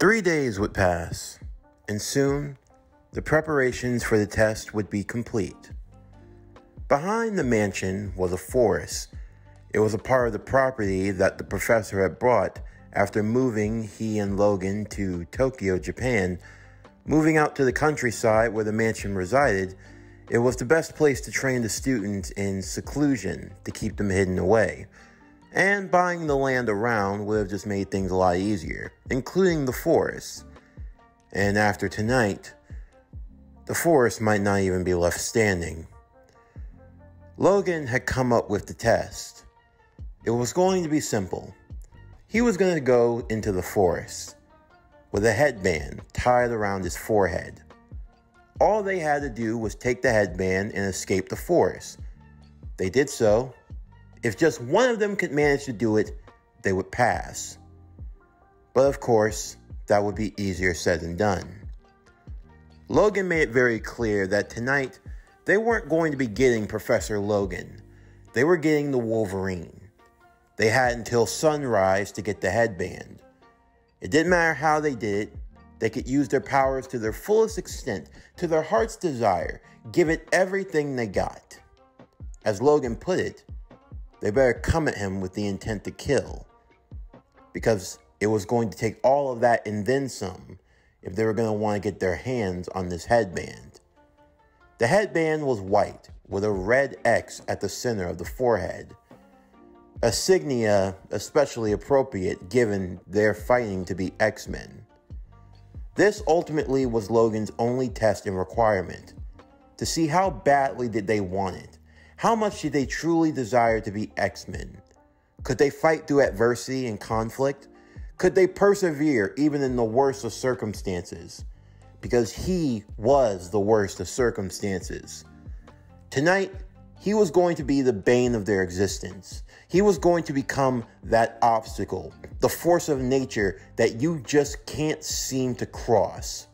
3 days would pass, and soon the preparations for the test would be complete. Behind the mansion was a forest. It was a part of the property that the professor had bought after moving he and Logan to Tokyo, Japan. Moving out to the countryside where the mansion resided, it was the best place to train the students in seclusion to keep them hidden away. And buying the land around would have just made things a lot easier, including the forest. And after tonight, the forest might not even be left standing. Logan had come up with the test. It was going to be simple. He was going to go into the forest with a headband tied around his forehead. All they had to do was take the headband and escape the forest. They did so. If just one of them could manage to do it, they would pass. But of course, that would be easier said than done. Logan made it very clear that tonight, they weren't going to be getting Professor Logan. They were getting the Wolverine. They had until sunrise to get the headband. It didn't matter how they did it. They could use their powers to their fullest extent, to their heart's desire, give it everything they got. As Logan put it, they better come at him with the intent to kill, because it was going to take all of that and then some if they were going to want to get their hands on this headband. The headband was white with a red X at the center of the forehead, a signia especially appropriate given their fighting to be X-Men. This ultimately was Logan's only test and requirement, to see how badly did they want it. How much did they truly desire to be X-Men? Could they fight through adversity and conflict? Could they persevere even in the worst of circumstances? Because he was the worst of circumstances. Tonight, he was going to be the bane of their existence. He was going to become that obstacle, the force of nature that you just can't seem to cross.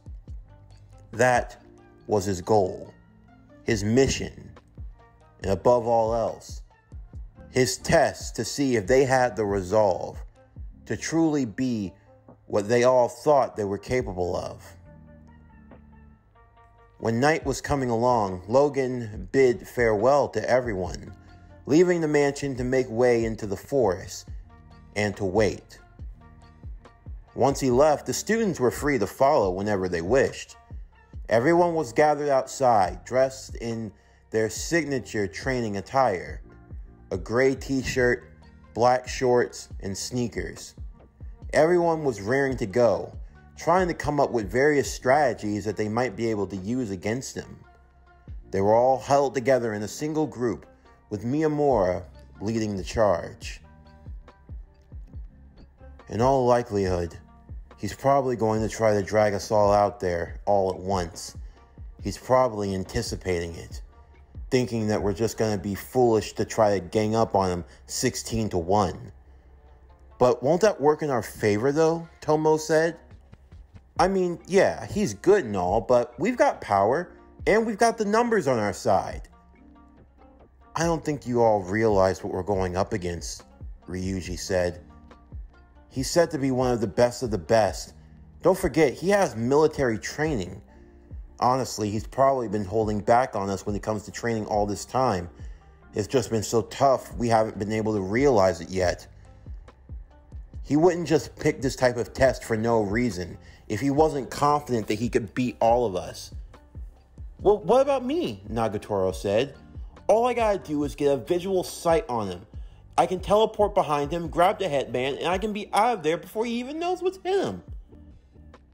That was his goal, his mission. And above all else, his test to see if they had the resolve to truly be what they all thought they were capable of. When night was coming along, Logan bid farewell to everyone, leaving the mansion to make way into the forest and to wait. Once he left, the students were free to follow whenever they wished. Everyone was gathered outside, dressed in their signature training attire, a gray t-shirt, black shorts, and sneakers. Everyone was raring to go, trying to come up with various strategies that they might be able to use against him. They were all huddled together in a single group, with Miyamura leading the charge. In all likelihood, he's probably going to try to drag us all out there all at once. He's probably anticipating it, thinking that we're just going to be foolish to try to gang up on him 16-1. But won't that work in our favor, though? Tomo said. I mean, yeah, he's good and all, but we've got power, and we've got the numbers on our side. I don't think you all realize what we're going up against, Ryuji said. He's said to be one of the best. Don't forget, he has military training. Honestly, he's probably been holding back on us when it comes to training all this time. It's just been so tough, we haven't been able to realize it yet. He wouldn't just pick this type of test for no reason if he wasn't confident that he could beat all of us. Well, what about me? Nagatoro said. All I gotta do is get a visual sight on him. I can teleport behind him, grab the headband, and I can be out of there before he even knows what's hit him.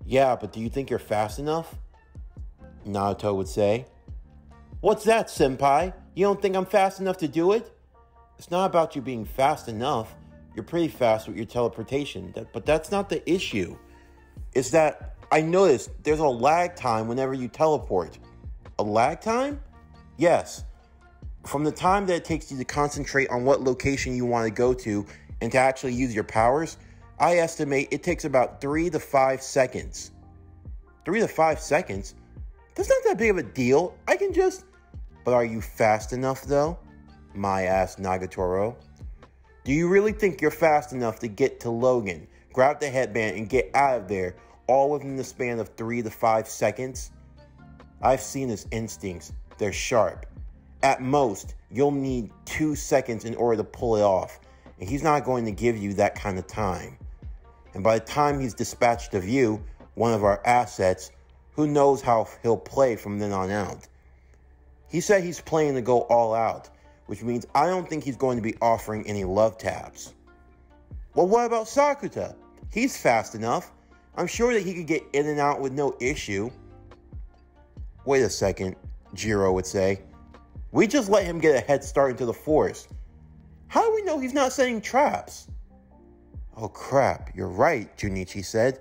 Yeah, but do you think you're fast enough? Naruto would say. What's that, senpai? You don't think I'm fast enough to do it? It's not about you being fast enough. You're pretty fast with your teleportation, but that's not the issue. It's that I noticed there's a lag time whenever you teleport. A lag time? Yes. From the time that it takes you to concentrate on what location you want to go to and to actually use your powers, I estimate it takes about 3 to 5 seconds. 3 to 5 seconds? That's not that big of a deal. I can just... But are you fast enough, though? Mai asked Nagatoro. Do you really think you're fast enough to get to Logan, grab the headband, and get out of there, all within the span of 3 to 5 seconds? I've seen his instincts. They're sharp. At most, you'll need 2 seconds in order to pull it off, and he's not going to give you that kind of time. And by the time he's dispatched of you, one of our assets, who knows how he'll play from then on out. He said he's playing to go all out, which means I don't think he's going to be offering any love taps. Well, what about Sakuta? He's fast enough. I'm sure that he could get in and out with no issue. Wait a second, Jiro would say. We just let him get a head start into the forest. How do we know he's not setting traps? Oh crap, you're right, Junichi said.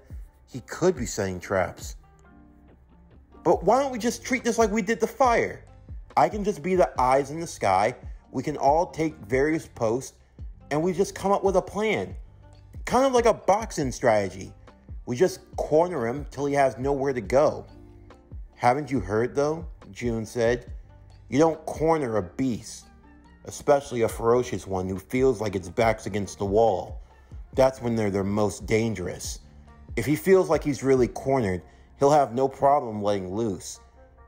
He could be setting traps. But why don't we just treat this like we did the fire? I can just be the eyes in the sky. We can all take various posts, and we just come up with a plan. Kind of like a boxing strategy. We just corner him till he has nowhere to go. Haven't you heard, though? June said. You don't corner a beast, especially a ferocious one who feels like its back's against the wall. That's when they're their most dangerous. If he feels like he's really cornered, he'll have no problem letting loose.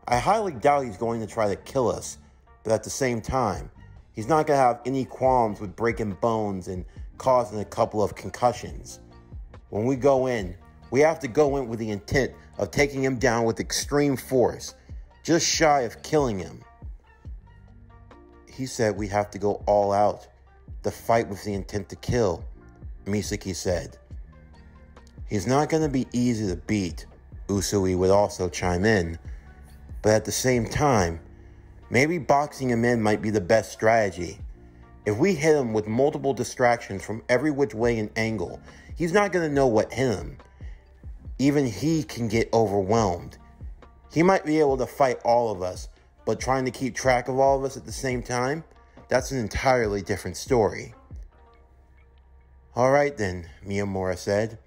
I highly doubt he's going to try to kill us, but at the same time, he's not going to have any qualms with breaking bones and causing a couple of concussions. When we go in, we have to go in with the intent of taking him down with extreme force, just shy of killing him. He said we have to go all out, the fight with the intent to kill, Misaki said. He's not going to be easy to beat, Usui would also chime in. But at the same time, maybe boxing him in might be the best strategy. If we hit him with multiple distractions from every which way and angle, he's not going to know what hit him. Even he can get overwhelmed. He might be able to fight all of us, but trying to keep track of all of us at the same time, that's an entirely different story. All right then, Miyamura said.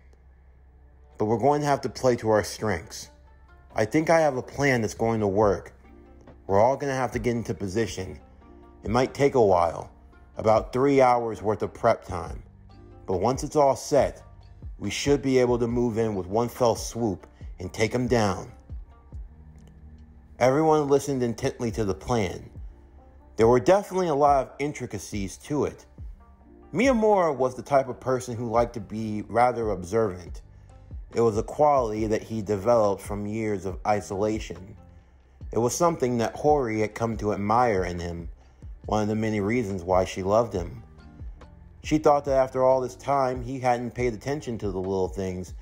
But we're going to have to play to our strengths. I think I have a plan that's going to work. We're all going to have to get into position. It might take a while, about 3 hours worth of prep time. But once it's all set, we should be able to move in with one fell swoop and take him down. Everyone listened intently to the plan. There were definitely a lot of intricacies to it. Miyamura was the type of person who liked to be rather observant. It was a quality that he developed from years of isolation. It was something that Hori had come to admire in him, one of the many reasons why she loved him. She thought that after all this time, he hadn't paid attention to the little things,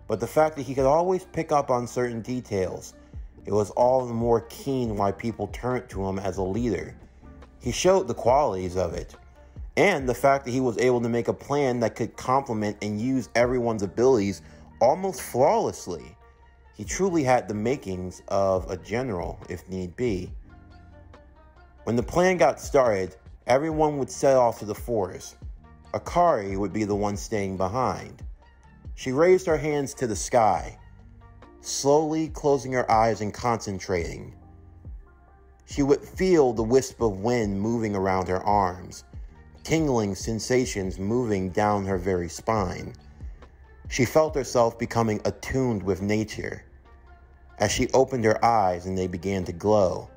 but the fact that he could always pick up on certain details, it was all the more keen why people turned to him as a leader. He showed the qualities of it, and the fact that he was able to make a plan that could complement and use everyone's abilities almost flawlessly. He truly had the makings of a general, if need be. When the plan got started, everyone would set off to the forest. Akari would be the one staying behind. She raised her hands to the sky, slowly closing her eyes and concentrating. She would feel the wisp of wind moving around her arms, tingling sensations moving down her very spine. She felt herself becoming attuned with nature. As she opened her eyes and they began to glow,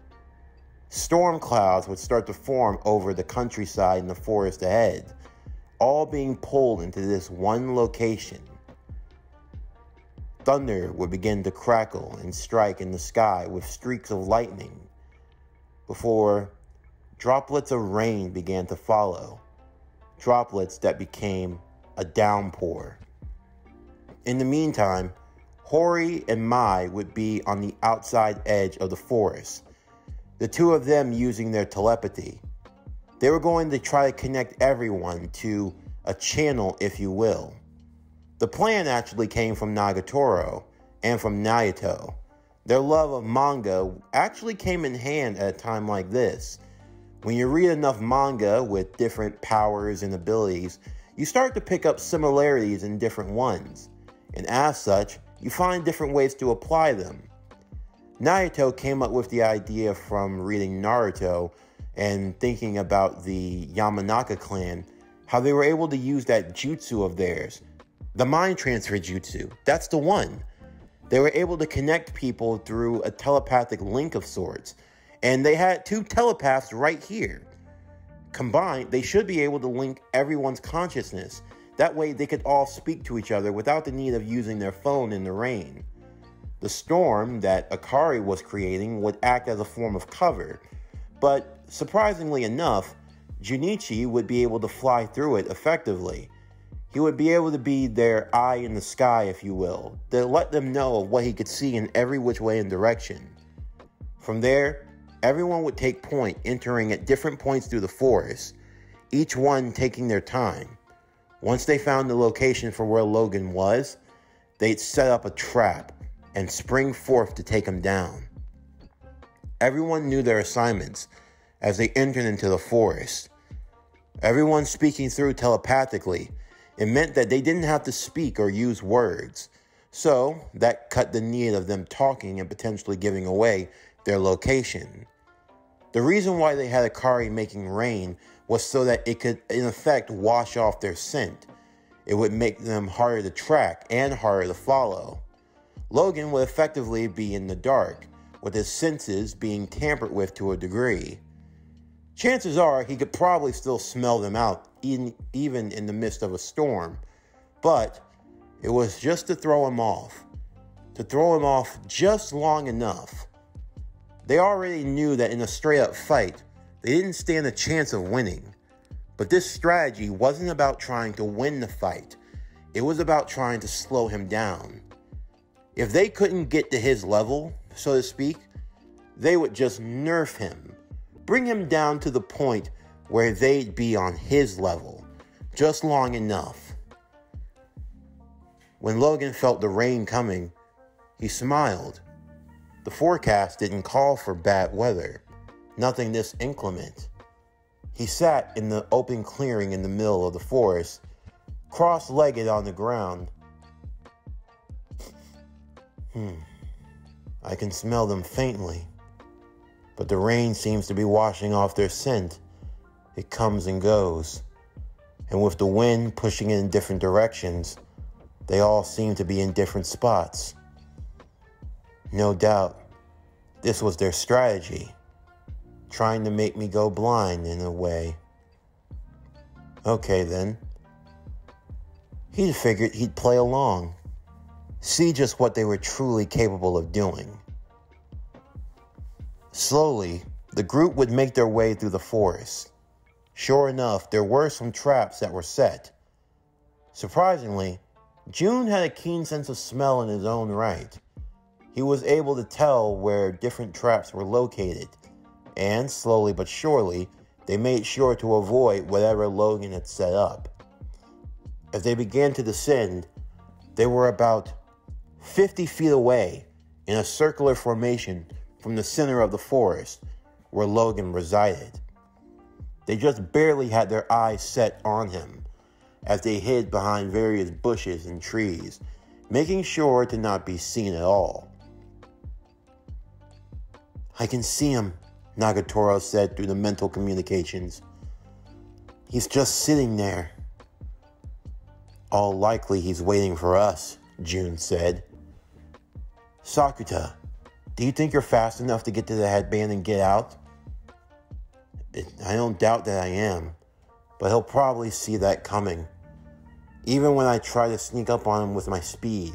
storm clouds would start to form over the countryside and the forest ahead, all being pulled into this one location. Thunder would begin to crackle and strike in the sky with streaks of lightning, before droplets of rain began to follow, droplets that became a downpour. In the meantime, Hori and Mai would be on the outside edge of the forest, the two of them using their telepathy. They were going to try to connect everyone to a channel, if you will. The plan actually came from Nagatoro and from Naito. Their love of manga actually came in hand at a time like this. When you read enough manga with different powers and abilities, you start to pick up similarities in different ones. And as such, you find different ways to apply them. Naito came up with the idea from reading Naruto and thinking about the Yamanaka clan, how they were able to use that jutsu of theirs, the mind transfer jutsu. That's the one. They were able to connect people through a telepathic link of sorts. And they had 2 telepaths right here. Combined, they should be able to link everyone's consciousness. That way they could all speak to each other without the need of using their phone in the rain. The storm that Akari was creating would act as a form of cover. But surprisingly enough, Junichi would be able to fly through it effectively. He would be able to be their eye in the sky, if you will, to let them know what he could see in every which way and direction. From there, everyone would take point, entering at different points through the forest, each one taking their time. Once they found the location for where Logan was, they'd set up a trap and spring forth to take him down. Everyone knew their assignments as they entered into the forest. Everyone speaking through telepathically. It meant that they didn't have to speak or use words. So that cut the need of them talking and potentially giving away their location. The reason why they had Akari making rain was so that it could, in effect, wash off their scent. It would make them harder to track and harder to follow. Logan would effectively be in the dark, with his senses being tampered with to a degree. Chances are he could probably still smell them out, even in the midst of a storm. But it was just to throw him off. To throw him off just long enough. They already knew that in a straight-up fight, they didn't stand a chance of winning. But this strategy wasn't about trying to win the fight. It was about trying to slow him down. If they couldn't get to his level, so to speak, they would just nerf him. Bring him down to the point where they'd be on his level, just long enough. When Logan felt the rain coming, he smiled. The forecast didn't call for bad weather, nothing this inclement. He sat in the open clearing in the middle of the forest, cross-legged on the ground. I can smell them faintly, but the rain seems to be washing off their scent. It comes and goes, and with the wind pushing in different directions, they all seem to be in different spots. No doubt, this was their strategy, trying to make me go blind in a way. Okay then. He figured he'd play along, see just what they were truly capable of doing. Slowly, the group would make their way through the forest. Sure enough, there were some traps that were set. Surprisingly, June had a keen sense of smell in his own right. He was able to tell where different traps were located, and slowly but surely, they made sure to avoid whatever Logan had set up. As they began to descend, they were about 50 feet away in a circular formation from the center of the forest where Logan resided. They just barely had their eyes set on him as they hid behind various bushes and trees, making sure to not be seen at all. I can see him, Nagatoro said through the mental communications. He's just sitting there. All likely he's waiting for us, June said. Sakuta, do you think you're fast enough to get to the headband and get out? I don't doubt that I am, but he'll probably see that coming. Even when I try to sneak up on him with my speed,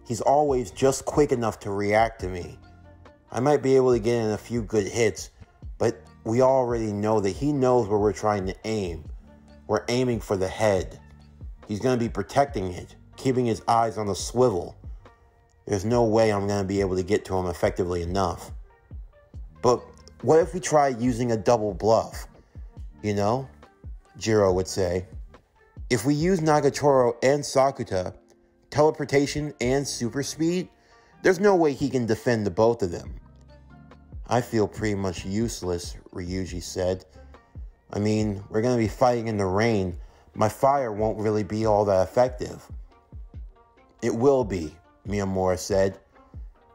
he's always just quick enough to react to me. I might be able to get in a few good hits, but we already know that he knows where we're trying to aim. We're aiming for the head. He's going to be protecting it, keeping his eyes on the swivel. There's no way I'm going to be able to get to him effectively enough. But what if we try using a double bluff? You know? Jiro would say. If we use Nagatoro and Sakuta, teleportation and super speed, there's no way he can defend the both of them. I feel pretty much useless, Ryuji said. I mean, we're going to be fighting in the rain. My fire won't really be all that effective. It will be, Miyamura said.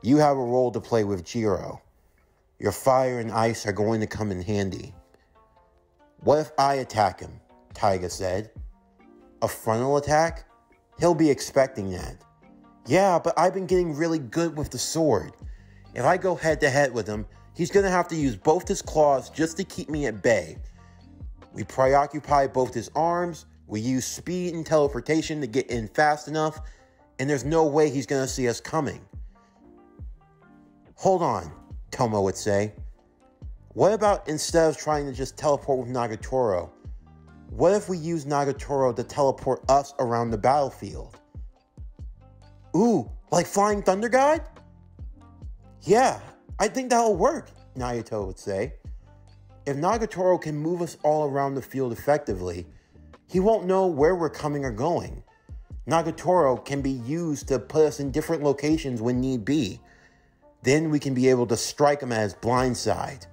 You have a role to play with Jiro. Your fire and ice are going to come in handy. What if I attack him? Taiga said. A frontal attack? He'll be expecting that. Yeah, but I've been getting really good with the sword. If I go head to head with him, he's going to have to use both his claws just to keep me at bay. We preoccupy both his arms, we use speed and teleportation to get in fast enough, and there's no way he's going to see us coming. Hold on, Tomo would say. What about instead of trying to just teleport with Nagatoro, what if we use Nagatoro to teleport us around the battlefield? Ooh, like Flying Thunder God? Yeah, I think that'll work, Naoto would say. If Nagatoro can move us all around the field effectively, he won't know where we're coming or going. Nagatoro can be used to put us in different locations when need be. Then we can be able to strike him at his blind side.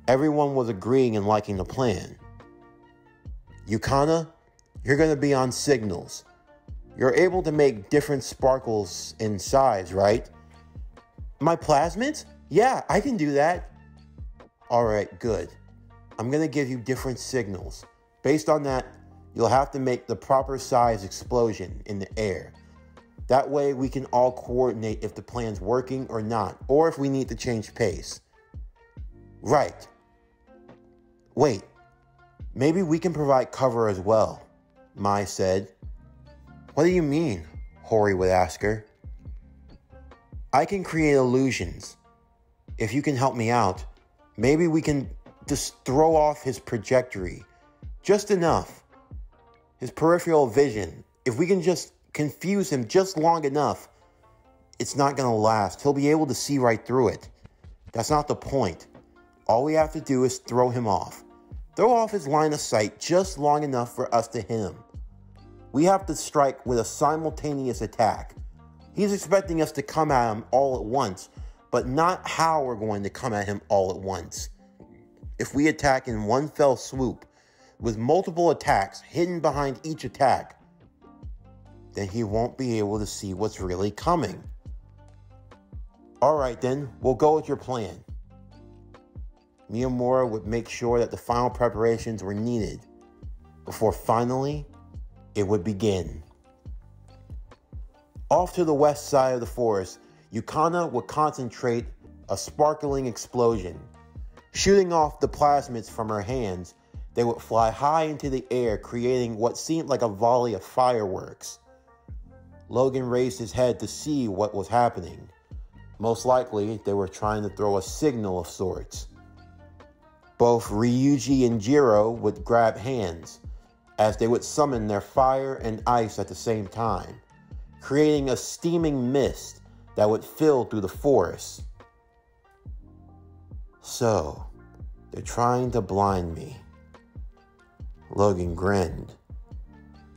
Everyone was agreeing and liking the plan. Yukana, you're going to be on signals. You're able to make different sparkles in size, right? My plasmids? Yeah, I can do that. Alright, good. I'm going to give you different signals. Based on that, you'll have to make the proper size explosion in the air. That way we can all coordinate if the plan's working or not, or if we need to change pace. Right. Wait, maybe we can provide cover as well, Mai said. What do you mean? Hori would ask her. I can create illusions. If you can help me out, maybe we can just throw off his trajectory. Just enough. His peripheral vision. If we can just confuse him just long enough, it's not going to last. He'll be able to see right through it. That's not the point. All we have to do is throw him off. Throw off his line of sight just long enough for us to hit him. We have to strike with a simultaneous attack. He's expecting us to come at him all at once, but not how we're going to come at him all at once. If we attack in one fell swoop, with multiple attacks hidden behind each attack, then he won't be able to see what's really coming. Alright then, we'll go with your plan. Miyamura would make sure that the final preparations were needed before finally it would begin. Off to the west side of the forest, Yukana would concentrate a sparkling explosion. Shooting off the plasmids from her hands, they would fly high into the air, creating what seemed like a volley of fireworks. Logan raised his head to see what was happening. Most likely, they were trying to throw a signal of sorts. Both Ryuji and Jiro would grab hands, as they would summon their fire and ice at the same time, creating a steaming mist that would fill through the forest. So, they're trying to blind me. Logan grinned.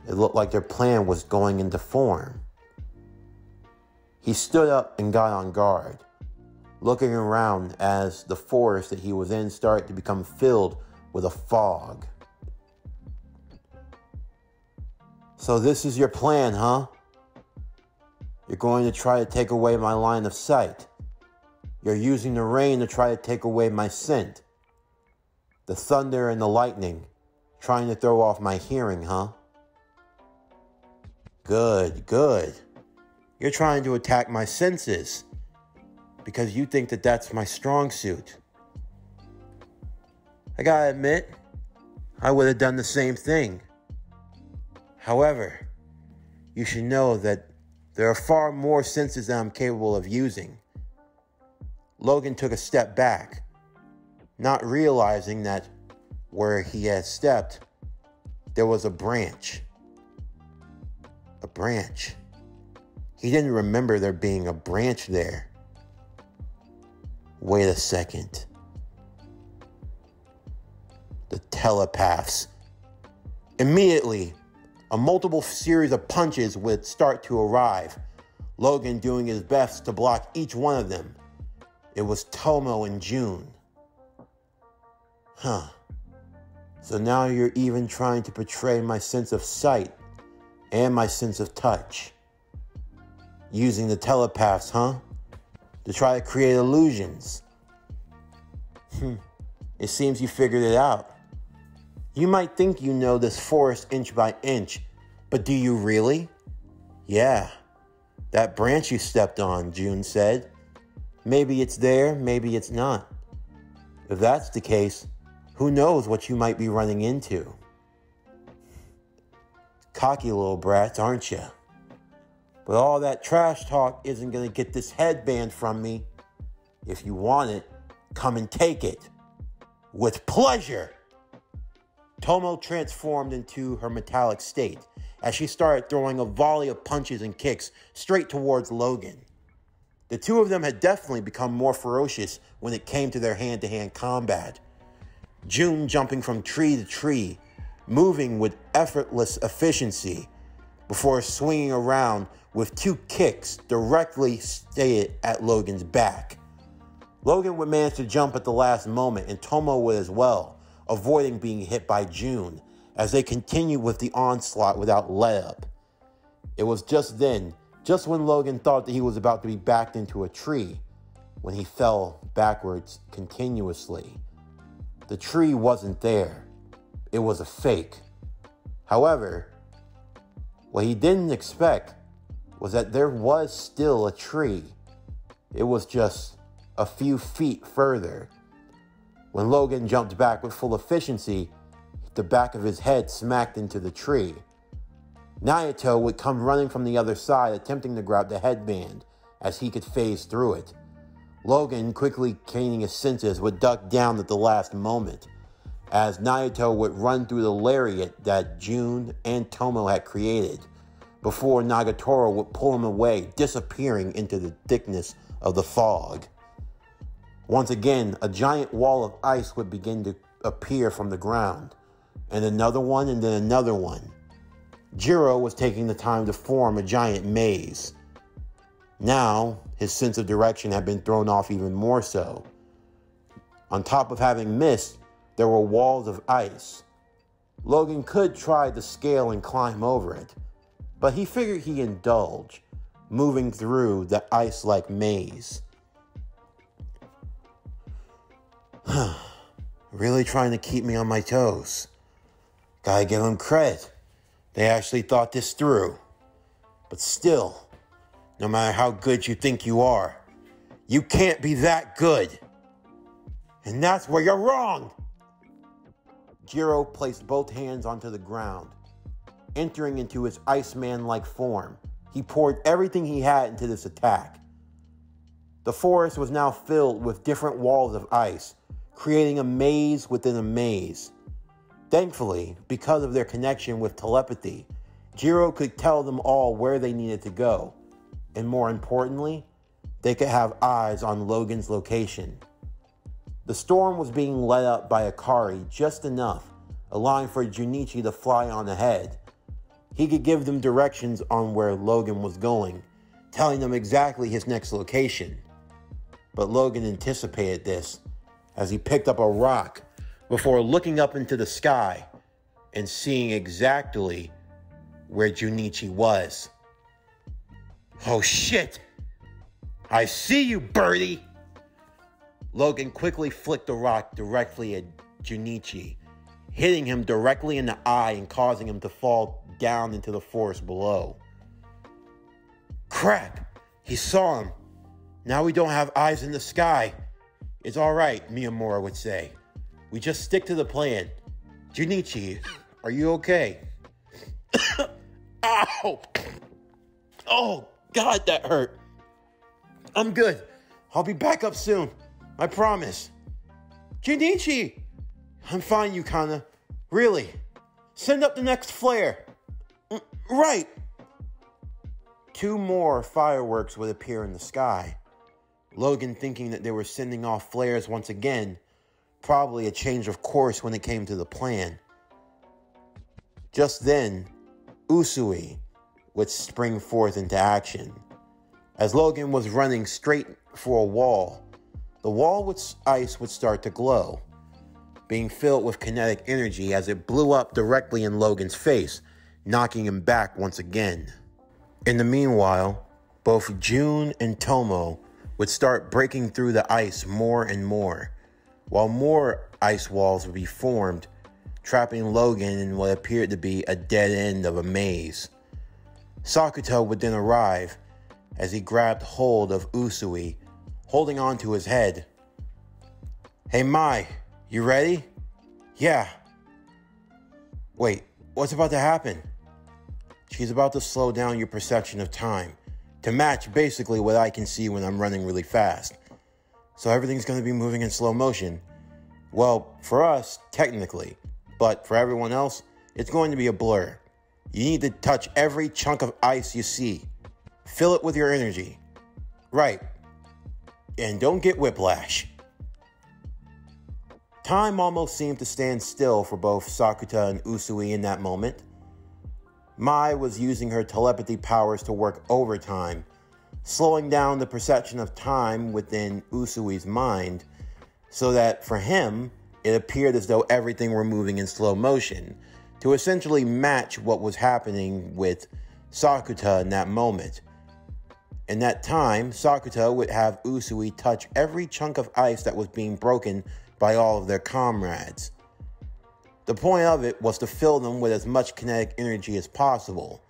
It looked like their plan was going into form. He stood up and got on guard, looking around as the forest that he was in started to become filled with a fog. So this is your plan, huh? You're going to try to take away my line of sight. You're using the rain to try to take away my scent. The thunder and the lightning, trying to throw off my hearing, huh? Good, good. You're trying to attack my senses because you think that that's my strong suit. I gotta admit, I would have done the same thing. However, you should know that there are far more senses that I'm capable of using. Logan took a step back, not realizing that where he had stepped, there was a branch. A branch. He didn't remember there being a branch there. Wait a second. The telepaths. Immediately, a multiple series of punches would start to arrive, Logan doing his best to block each one of them. It was Tomo and June. Huh. So now you're even trying to portray my sense of sight and my sense of touch. Using the telepaths, huh? To try to create illusions. It seems you figured it out. You might think you know this forest inch by inch, but do you really? Yeah. "That branch you stepped on," June said. "Maybe it's there, maybe it's not. If that's the case, who knows what you might be running into?" Cocky little brats, aren't you? But all that trash talk isn't going to get this headband from me. If you want it, come and take it. With pleasure. Tomo transformed into her metallic state as she started throwing a volley of punches and kicks straight towards Logan. The two of them had definitely become more ferocious when it came to their hand-to-hand combat. June jumping from tree to tree, moving with effortless efficiency before swinging around with two kicks directly stayed at Logan's back. Logan would manage to jump at the last moment, and Tomo would as well, avoiding being hit by June as they continued with the onslaught without let-up. It was just then, just when Logan thought that he was about to be backed into a tree, when he fell backwards continuously. The tree wasn't there. It was a fake. However, what he didn't expect was that there was still a tree. It was just a few feet further. When Logan jumped back with full efficiency, the back of his head smacked into the tree. Naoto would come running from the other side, attempting to grab the headband as he could phase through it. Logan, quickly gaining his senses, would duck down at the last moment, as Naoto would run through the lariat that June and Tomo had created, before Nagatoro would pull him away, disappearing into the thickness of the fog. Once again, a giant wall of ice would begin to appear from the ground, and another one, and then another one. Jiro was taking the time to form a giant maze. Now, his sense of direction had been thrown off even more so. On top of having missed, there were walls of ice. Logan could try to scale and climb over it, but he figured he'd indulge, moving through the ice-like maze. Really trying to keep me on my toes. Gotta give them credit. They actually thought this through. But still, no matter how good you think you are, you can't be that good. And that's where you're wrong. Jiro placed both hands onto the ground. Entering into his Iceman-like form, he poured everything he had into this attack. The forest was now filled with different walls of ice, creating a maze within a maze. Thankfully, because of their connection with telepathy, Jiro could tell them all where they needed to go. And more importantly, they could have eyes on Logan's location. The storm was being let up by Akari just enough, allowing for Junichi to fly on ahead. He could give them directions on where Logan was going, telling them exactly his next location. But Logan anticipated this as he picked up a rock before looking up into the sky and seeing exactly where Junichi was. "Oh shit! I see you, birdie!" Logan quickly flicked the rock directly at Junichi, hitting him directly in the eye and causing him to fall down into the forest below. "Crap! He saw him. Now we don't have eyes in the sky. It's alright," Miyamura would say. "We just stick to the plan. Junichi, are you okay?" Ow! Oh, God, that hurt. "I'm good. I'll be back up soon. I promise." "Junichi!" "I'm fine, Yukana. Really. Send up the next flare." "Right." 2 more fireworks would appear in the sky. Logan, thinking that they were sending off flares once again, probably a change of course when it came to the plan. Just then, Usui would spring forth into action. As Logan was running straight for a wall, the wall with ice would start to glow, being filled with kinetic energy as it blew up directly in Logan's face, knocking him back once again. In the meanwhile, both June and Tomo would start breaking through the ice more and more, while more ice walls would be formed, trapping Logan in what appeared to be a dead end of a maze. Sakuto would then arrive, as he grabbed hold of Usui, holding on to his head. "Hey, Mai, you ready?" "Yeah." "Wait, what's about to happen?" "She's about to slow down your perception of time to match basically what I can see when I'm running really fast. So everything's going to be moving in slow motion. Well, for us, technically, but for everyone else, it's going to be a blur. You need to touch every chunk of ice you see. Fill it with your energy. Right. And don't get whiplash." Time almost seemed to stand still for both Sakuta and Usui in that moment. Mai was using her telepathy powers to work overtime, slowing down the perception of time within Usui's mind, so that for him, it appeared as though everything were moving in slow motion, to essentially match what was happening with Sakuta in that moment. In that time, Sakuta would have Usui touch every chunk of ice that was being broken by all of their comrades. The point of it was to fill them with as much kinetic energy as possible,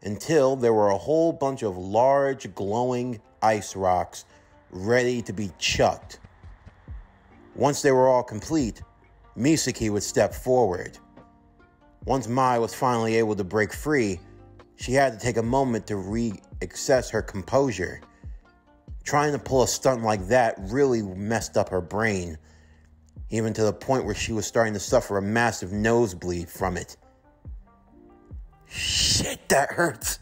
until there were a whole bunch of large, glowing ice rocks ready to be chucked. Once they were all complete, Misaki would step forward. Once Mai was finally able to break free, she had to take a moment to reassess her composure. Trying to pull a stunt like that really messed up her brain, even to the point where she was starting to suffer a massive nosebleed from it. "Shit, that hurts."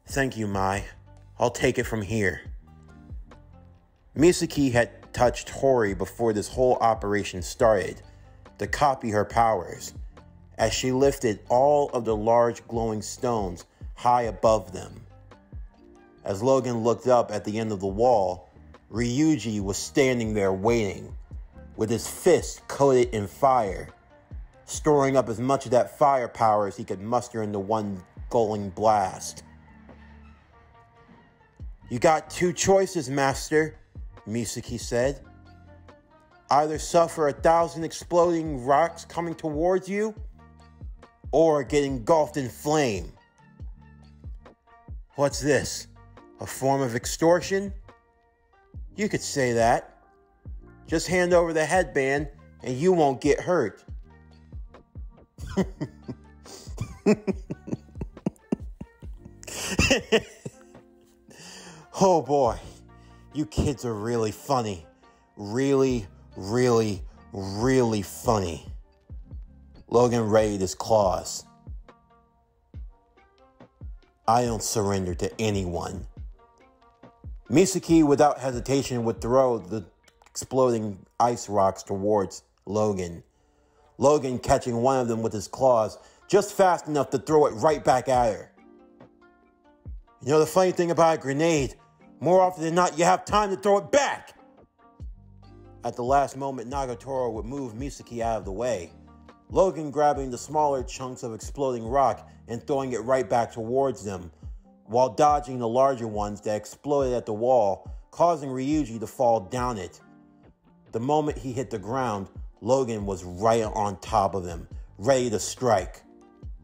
"Thank you, Mai. I'll take it from here." Misaki had touched Hori before this whole operation started to copy her powers, as she lifted all of the large glowing stones high above them. As Logan looked up at the end of the wall, Ryuji was standing there waiting, with his fist coated in fire, storing up as much of that firepower as he could muster into one galling blast. "You got two choices, Master," Misaki said. "Either suffer 1,000 exploding rocks coming towards you, or get engulfed in flame." "What's this? A form of extortion?" "You could say that. Just hand over the headband and you won't get hurt." Oh boy, you kids are really funny. Really, really, really funny. Logan raised his claws. "I don't surrender to anyone." Misaki, without hesitation, would throw the exploding ice rocks towards Logan. Logan catching one of them with his claws, just fast enough to throw it right back at her. "You know the funny thing about a grenade? More often than not, you have time to throw it back." At the last moment, Nagatoro would move Misaki out of the way, Logan grabbing the smaller chunks of exploding rock and throwing it right back towards them, while dodging the larger ones that exploded at the wall, causing Ryuji to fall down it. The moment he hit the ground, Logan was right on top of him, ready to strike.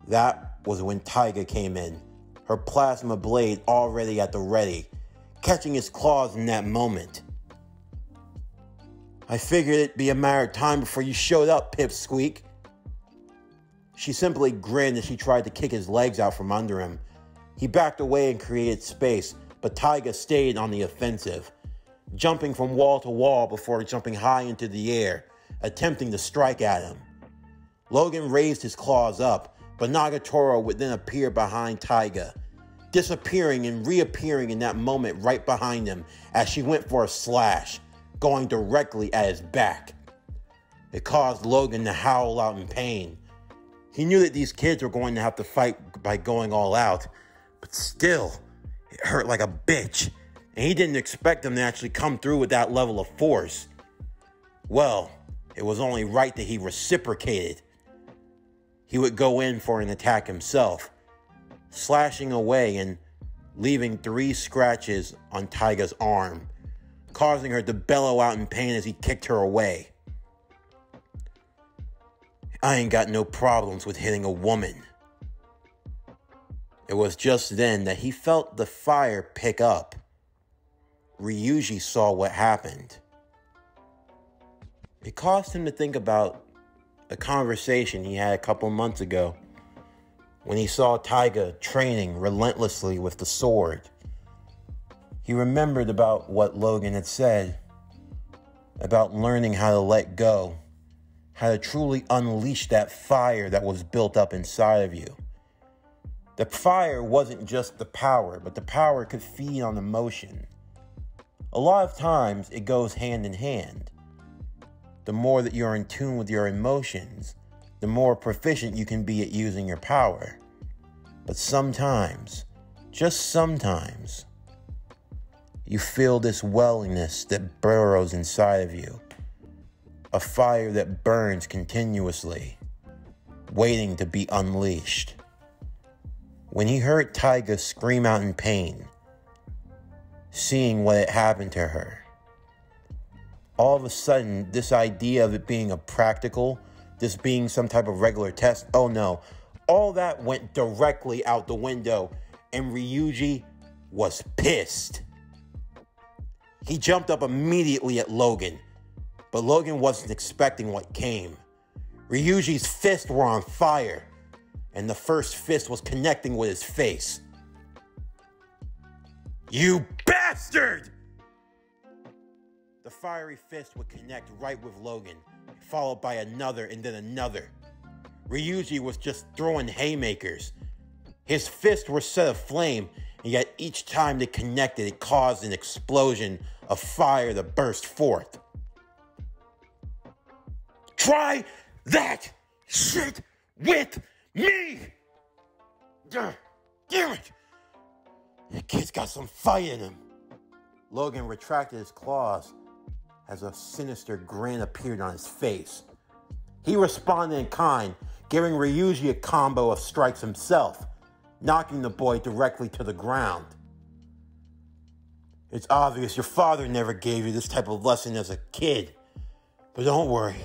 That was when Taiga came in, her plasma blade already at the ready, catching his claws in that moment. "I figured it'd be a matter of time before you showed up, Pipsqueak." She simply grinned as she tried to kick his legs out from under him. He backed away and created space, but Taiga stayed on the offensive, jumping from wall to wall before jumping high into the air, attempting to strike at him. Logan raised his claws up, but Nagatoro would then appear behind Taiga, disappearing and reappearing in that moment right behind him as she went for a slash, going directly at his back. It caused Logan to howl out in pain. He knew that these kids were going to have to fight by going all out, but still, it hurt like a bitch, and he didn't expect them to actually come through with that level of force. Well, it was only right that he reciprocated. He would go in for an attack himself, slashing away and leaving 3 scratches on Taiga's arm, causing her to bellow out in pain as he kicked her away. "I ain't got no problems with hitting a woman." It was just then that he felt the fire pick up. Ryuji saw what happened. It caused him to think about a conversation he had a couple months ago when he saw Taiga training relentlessly with the sword. He remembered about what Logan had said about learning how to let go, how to truly unleash that fire that was built up inside of you. The fire wasn't just the power, but the power could feed on emotion. A lot of times it goes hand in hand. The more that you're in tune with your emotions, the more proficient you can be at using your power. But sometimes, just sometimes, you feel this wellingness that burrows inside of you. A fire that burns continuously, waiting to be unleashed. When he heard Taiga scream out in pain, seeing what had happened to her, all of a sudden, this idea of it being a practical, this being some type of regular test, oh no, all that went directly out the window, and Ryuji was pissed. He jumped up immediately at Logan, but Logan wasn't expecting what came. Ryuji's fists were on fire, and the first fist was connecting with his face. You bastard! The fiery fist would connect right with Logan, followed by another and then another. Ryuji was just throwing haymakers. His fists were set aflame, and yet each time they connected, it caused an explosion of fire to burst forth. Try that shit with me! Damn it! The kid's got some fight in him. Logan retracted his claws as a sinister grin appeared on his face. He responded in kind, giving Ryuji a combo of strikes himself, knocking the boy directly to the ground. It's obvious your father never gave you this type of lesson as a kid. But don't worry,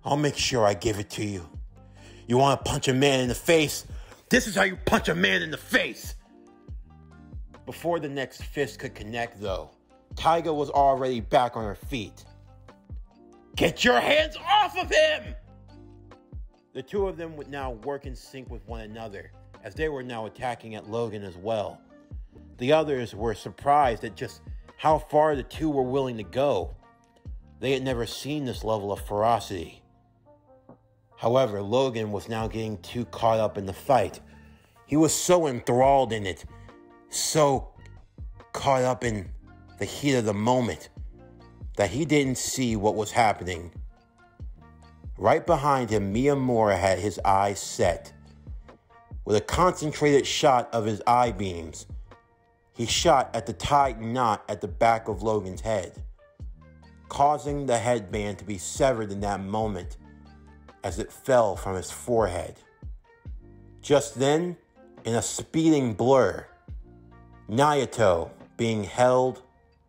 I'll make sure I give it to you. You want to punch a man in the face? This is how you punch a man in the face! Before the next fist could connect, though, Taiga was already back on her feet. Get your hands off of him! The two of them would now work in sync with one another, as they were now attacking at Logan as well. The others were surprised at just how far the two were willing to go. They had never seen this level of ferocity. However, Logan was now getting too caught up in the fight. He was so enthralled in it, so caught up in the heat of the moment, that he didn't see what was happening. Right behind him, Miyamura had his eyes set. With a concentrated shot of his eye beams, he shot at the tied knot at the back of Logan's head, causing the headband to be severed in that moment as it fell from his forehead. Just then, in a speeding blur, Naoto, being held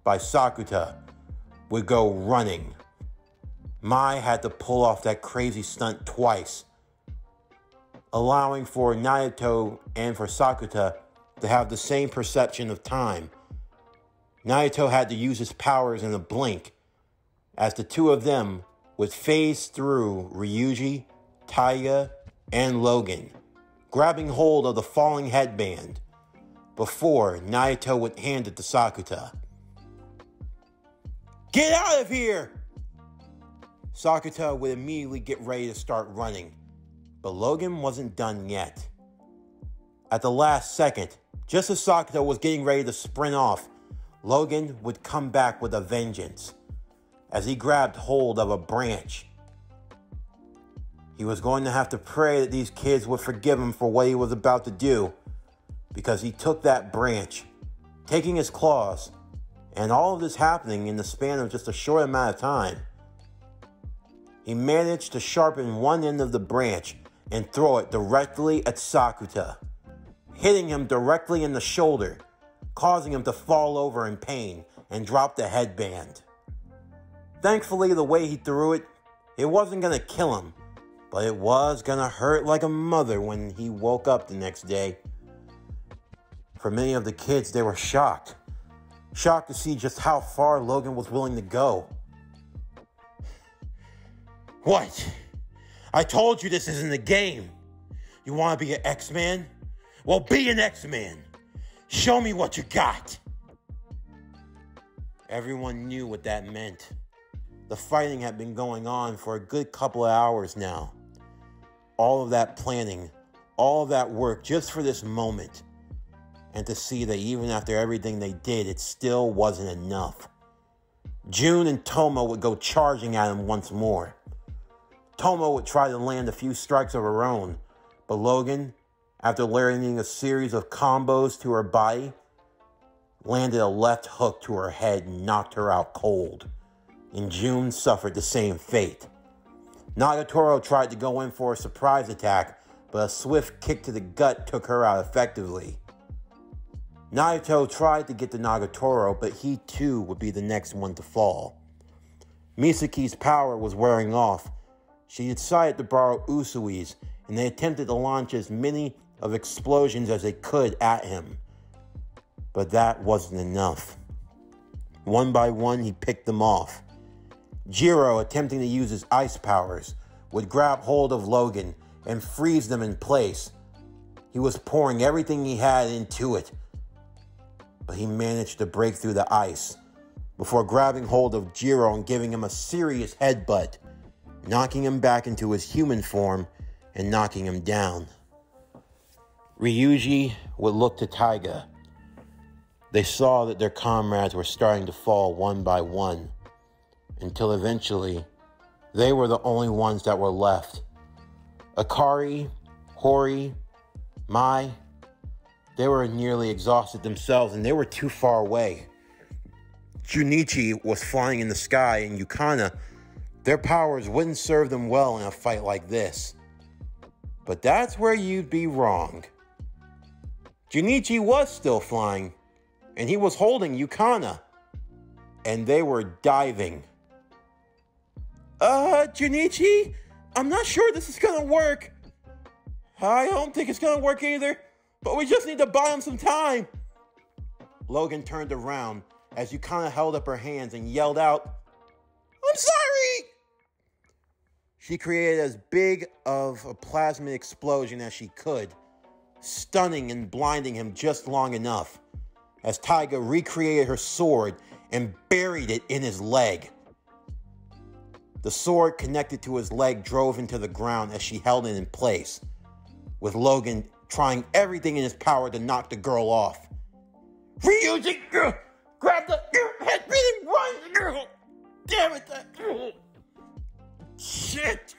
by Sakuta, would go running. Mai had to pull off that crazy stunt twice, allowing for Naoto and for Sakuta to have the same perception of time. Naoto had to use his powers in a blink, as the two of them would phase through Ryuji, Taiga, and Logan, grabbing hold of the falling headband, before Naoto would hand it to Sakuta. Get out of here! Sakuta would immediately get ready to start running, but Logan wasn't done yet. At the last second, just as Sakuta was getting ready to sprint off, Logan would come back with a vengeance, as he grabbed hold of a branch. He was going to have to pray that these kids would forgive him for what he was about to do, because he took that branch, taking his claws, and all of this happening in the span of just a short amount of time. He managed to sharpen one end of the branch and throw it directly at Sakuta, hitting him directly in the shoulder, causing him to fall over in pain and drop the headband. Thankfully, the way he threw it, it wasn't going to kill him, but it was going to hurt like a mother when he woke up the next day. For many of the kids, they were shocked. Shocked to see just how far Logan was willing to go. What? I told you this isn't a game. You want to be an X-Man? Well, be an X-Man. Show me what you got. Everyone knew what that meant. The fighting had been going on for a good couple of hours now. All of that planning, all of that work just for this moment. And to see that even after everything they did, it still wasn't enough. June and Tomo would go charging at him once more. Tomo would try to land a few strikes of her own, but Logan, after landing a series of combos to her body, landed a left hook to her head and knocked her out cold. And June suffered the same fate. Nagatoro tried to go in for a surprise attack, but a swift kick to the gut took her out effectively. Naito tried to get to Nagatoro, but he too would be the next one to fall. Misaki's power was wearing off. She decided to borrow Usui's, and they attempted to launch as many of explosions as they could at him. But that wasn't enough. One by one, he picked them off. Jiro, attempting to use his ice powers, would grab hold of Logan and freeze them in place. He was pouring everything he had into it, but he managed to break through the ice before grabbing hold of Jiro and giving him a serious headbutt, knocking him back into his human form and knocking him down. Ryuji would look to Taiga. They saw that their comrades were starting to fall one by one, until eventually they were the only ones that were left. Akari, Hori, Mai, they were nearly exhausted themselves and they were too far away. Junichi was flying in the sky, and Yukana, their powers wouldn't serve them well in a fight like this. But that's where you'd be wrong. Junichi was still flying, and he was holding Yukana, and they were diving. Junichi, I'm not sure this is gonna work. I don't think it's gonna work either, but we just need to buy him some time. Logan turned around as Yukana held up her hands and yelled out, "I'm sorry!" She created as big of a plasma explosion as she could, stunning and blinding him just long enough, as Taiga recreated her sword and buried it in his leg. The sword connected to his leg drove into the ground as she held it in place, with Logan trying everything in his power to knock the girl off. Ryuji, grab the head and run! Damn it! Shit!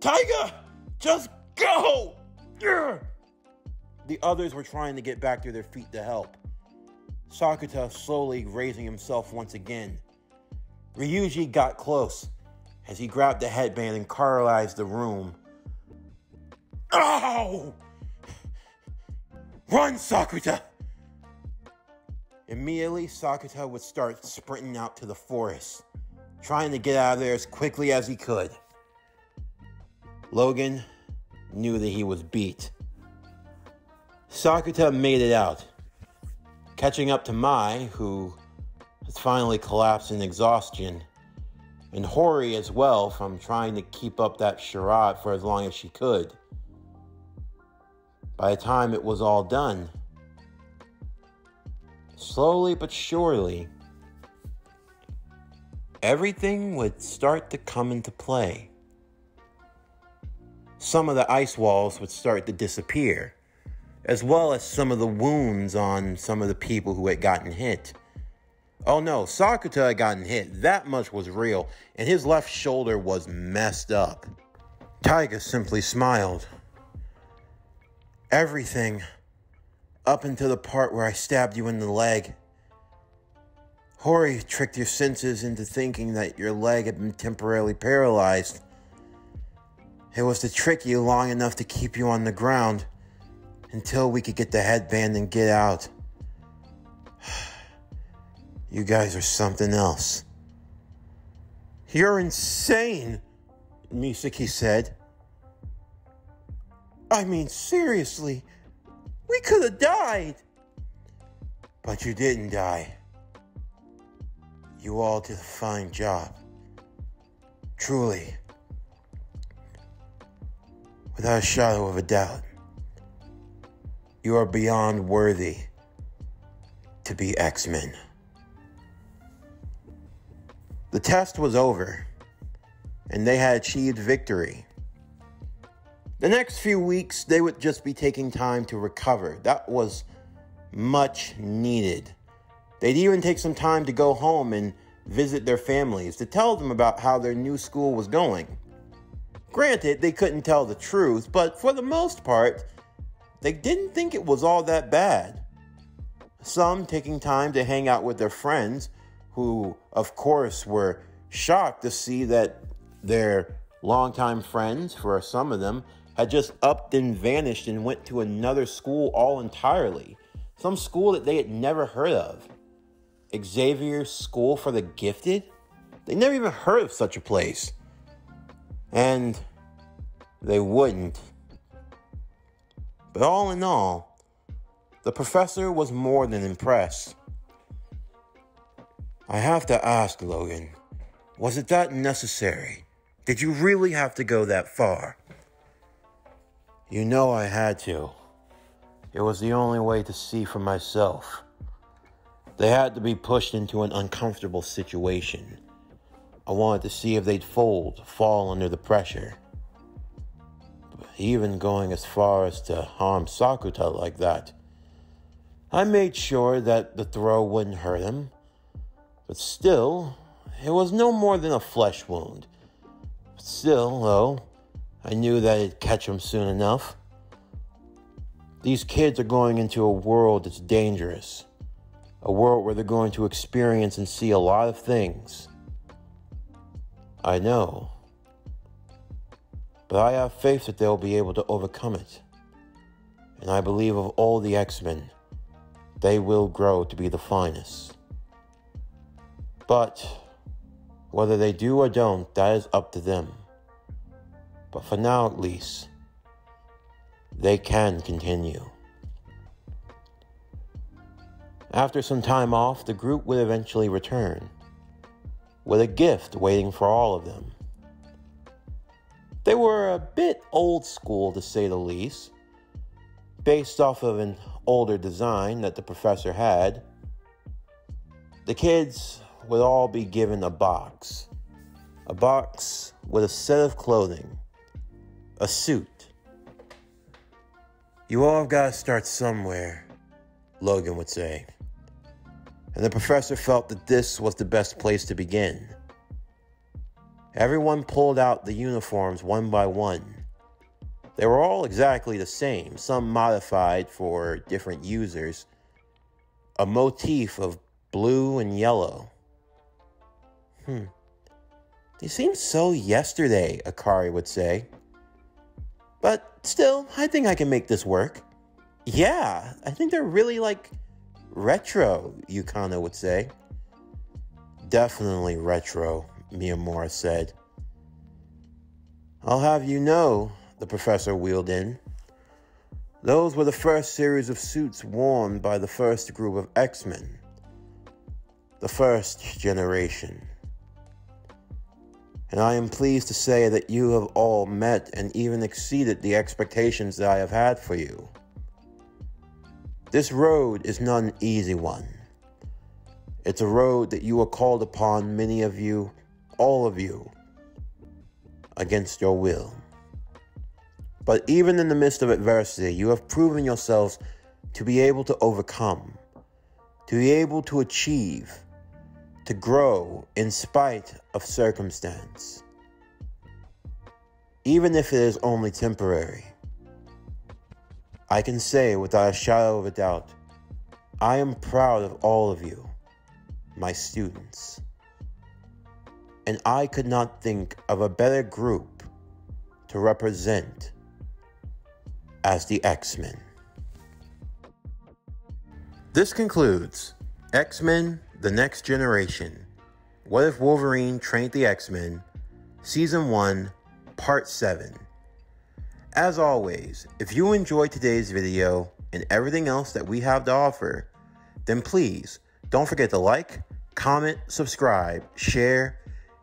Taiga, just go! The others were trying to get back to their feet to help. Sakuta slowly raising himself once again. Ryuji got close as he grabbed the headband and paralyzed the room. Ow! Run, Sakuta! Immediately, Sakuta would start sprinting out to the forest, trying to get out of there as quickly as he could. Logan knew that he was beat. Sakuta made it out, catching up to Mai, who has finally collapsed in exhaustion, and Hori as well from trying to keep up that charade for as long as she could. By the time it was all done, slowly but surely, everything would start to come into play. Some of the ice walls would start to disappear, as well as some of the wounds on some of the people who had gotten hit. Oh no, Sakuta had gotten hit, that much was real, and his left shoulder was messed up. Taiga simply smiled. Everything, up until the part where I stabbed you in the leg. Hori tricked your senses into thinking that your leg had been temporarily paralyzed. It was to trick you long enough to keep you on the ground until we could get the headband and get out. You guys are something else. You're insane, Misaki said. I mean, seriously, we could have died. But you didn't die. You all did a fine job. Truly. Without a shadow of a doubt. You are beyond worthy to be X-Men. The test was over, and they had achieved victory. The next few weeks, they would just be taking time to recover. That was much needed. They'd even take some time to go home and visit their families to tell them about how their new school was going. Granted, they couldn't tell the truth, but for the most part, they didn't think it was all that bad. Some taking time to hang out with their friends, who, of course, were shocked to see that their longtime friends, for some of them, had just upped and vanished and went to another school all entirely. Some school that they had never heard of. Xavier's School for the Gifted? They never even heard of such a place. And they wouldn't. But all in all, the professor was more than impressed. I have to ask, Logan, was it that necessary? Did you really have to go that far? You know I had to. It was the only way to see for myself. They had to be pushed into an uncomfortable situation. I wanted to see if they'd fall under the pressure. But even going as far as to harm Sakuta like that, I made sure that the throw wouldn't hurt him. But still, it was no more than a flesh wound. Still, though, I knew that it'd catch him soon enough. These kids are going into a world that's dangerous. A world where they're going to experience and see a lot of things. I know. But I have faith that they'll be able to overcome it. And I believe of all the X-Men, they will grow to be the finest. But whether they do or don't, that is up to them. But for now at least, they can continue. After some time off, the group would eventually return, with a gift waiting for all of them. They were a bit old school, to say the least, based off of an older design that the professor had. The kids would all be given a box with a set of clothing, a suit. You all have got to start somewhere, Logan would say. And the professor felt that this was the best place to begin. Everyone pulled out the uniforms one by one. They were all exactly the same, some modified for different users. A motif of blue and yellow. They seem so yesterday, Akari would say. But still, I think I can make this work. Yeah, I think they're really retro, Yukano would say. Definitely retro, Miyamura said. I'll have you know, the professor wheeled in. Those were the first series of suits worn by the first group of X-Men. The first generation. And I am pleased to say that you have all met and even exceeded the expectations that I have had for you. This road is not an easy one. It's a road that you are called upon, many of you, all of you, against your will. But even in the midst of adversity, you have proven yourselves to be able to overcome, to be able to achieve, to grow in spite of circumstance. Even if it is only temporary. I can say without a shadow of a doubt, I am proud of all of you, my students. And I could not think of a better group to represent as the X-Men. This concludes X-Men: The Next Generation. What If Wolverine Trained the X-Men? Season 1, Part 7. As always, if you enjoyed today's video and everything else that we have to offer, then please don't forget to like, comment, subscribe, share,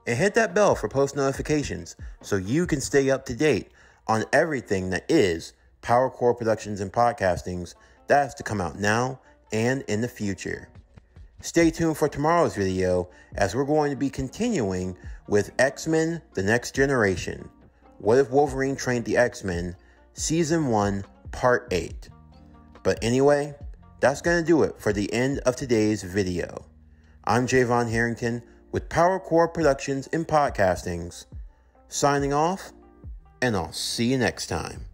and hit that bell for post notifications so you can stay up to date on everything that is PowerCore Productions and Podcastings that has to come out now and in the future. Stay tuned for tomorrow's video as we're going to be continuing with X-Men: The Next Generation. What if Wolverine trained the X-Men? Season 1, Part 8. But anyway, that's going to do it for the end of today's video. I'm Javon Harrington with PowerCore Productions and Podcastings, signing off, and I'll see you next time.